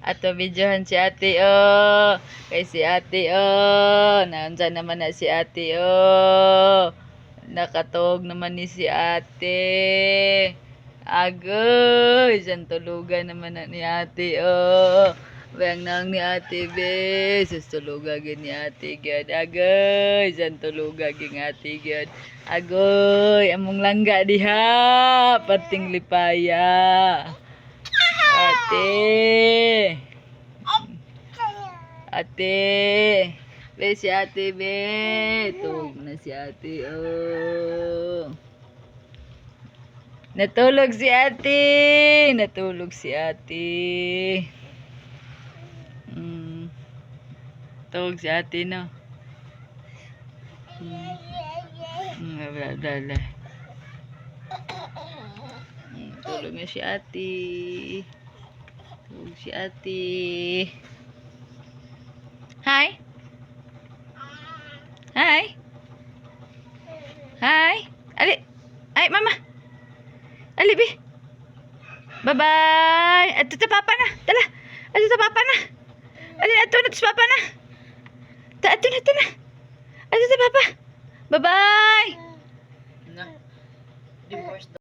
Ato videohan si ate, oh. Kay si ate, oh. Nandyan naman na si ate, oh. Nakatog naman ni si ate. Agoy, dyan tulugan naman na ni ate, oh. Bayang nang ni ate, be. Sus tulugagin ni ate, gyud. Agoy, dyan tulugagin ate, gyud. Agoy, among langga diha. Pating lipaya. Ate. Ate. Be si ate, be. Tug na si ate, oh. Natulog si ate. Natulog si ate. Tulog si ate, no? Wala. Tulog na si ate. Tulog si ate. Hi? Hi? Hi? Ali? Ay, mama. Ali, be. Bye-bye. Ato ta papa na. Tala. Ato ta papa na. Ali, ato na ta papa na. Ato na. Ato ta papa. Bye-bye.